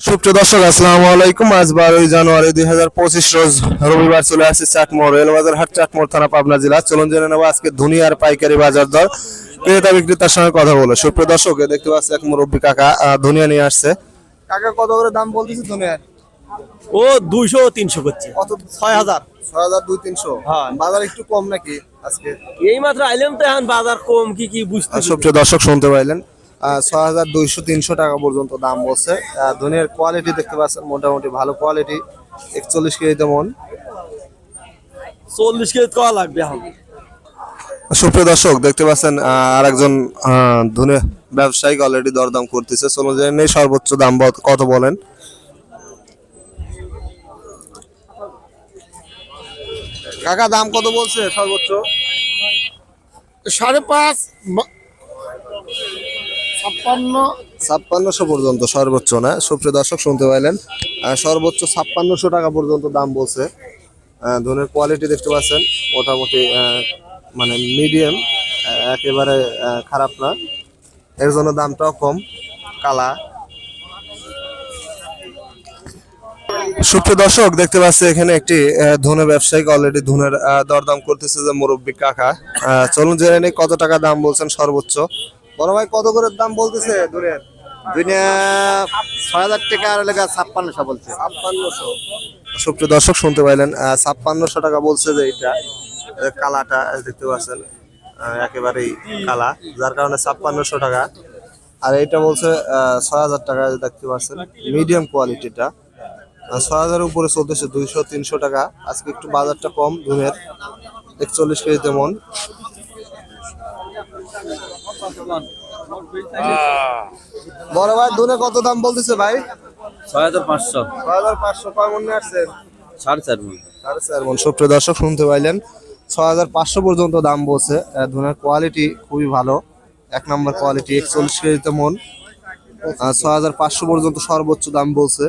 সুপ্রিয় দর্শক আসসালামু আলাইকুম। আজ 12 জানুয়ারি 2025 রোজ রবিবার চলে আসছে চাটমোহর রেলবাজার হাট, চাটমোহর থানা, পাবনা জেলা। চলুন জেনে নেবো আজকে দুনিয়ার পাইকারি বাজার দর, ক্রেতা বিক্রেতার সঙ্গে কথা বলো। সুপ্রিয় দর্শক, দেখতে পাচ্ছি এক মুরব্বী কাকা ধনিয়া নিয়ে আসছে। কাকা কত করে দাম বলতেছে ধনিয়ার? ও 200-300 করছে। কত? 6000। 6000, 200-300। হ্যাঁ। বাজার একটু কম নাকি আজকে? এই মাত্র আইলাম তো, এখন বাজার কম কি বুঝতে সুপ্রিয় দর্শক শুনতে পাইলেন, 6200-300 টাকা পর্যন্ত দাম বলছে। ধনিয়ার কোয়ালিটি দেখতে পাচ্ছেন, মোটামুটি ভালো কোয়ালিটি। 41 কেজিতে মন। 40 কেজি কয়া লাগবে এখন। সুপ্রিয় দর্শক দেখতে পাচ্ছেন আরেকজন ধনিয়া ব্যবসায়িক অলরেডি দরদাম করতেছে। চলুন জেনে নেই সর্বোচ্চ দাম কত বলেন। কাকা দাম কত বলছে সর্বোচ্চ? 5.5 5600 পর্যন্ত সর্বোচ্চ, না? সুপ্রিয় দর্শক শুনতে পাইলেন, সর্বোচ্চ 5600 টাকা পর্যন্ত দাম বলছে। ধনের কোয়ালিটি দেখতে পাচ্ছেন, মোটামুটি মানে মিডিয়াম, একেবারে খারাপ না, এর জন্য দামটাও কম। কালা। সুপ্রিয় দর্শক দেখতে পাচ্ছি এখানে একটি ধনে ব্যবসায়িক অলরেডি ধনের দরদাম করতেছে যে মুরব্বী কাকা। চলুন জেনে নেই কত টাকা দাম বলছেন সর্বোচ্চ। বড় ভাই কত করে দাম বলতেছে ধনের? দুনিয়া 6000 টাকা আর লেগা 5600 বলছে। 5600। সুপ্রিয় দর্শক শুনতে পাইলেন, 5600 টাকা বলছে যে এটা কালাটা দেখতে পাচ্ছেন, একেবারেই কালা, যার কারণে 5600 টাকা। আর এটা বলছে 6000 টাকা, দেখতে পাচ্ছেন মিডিয়াম কোয়ালিটিটা। 6000 উপরে চলতেছে, 200-300 টাকা। আজকে একটু বাজারটা কম ধনের, 41 কেজিতে মন। বড় ভাই ধনে কত দাম বলতেছে ভাই? 6500। 6500। কয় মন নিয়ে আসছেন? 4.5 মণ। 4.5 মন। সুপ্রিয় দর্শক শুনতে পাইলেন, 6500 পর্যন্ত দাম বলছে। ধনের কোয়ালিটি খুবই ভালো, এক নম্বর কোয়ালিটি। 41 কেজিতে মন, 6500 পর্যন্ত সর্বোচ্চ দাম বলছে।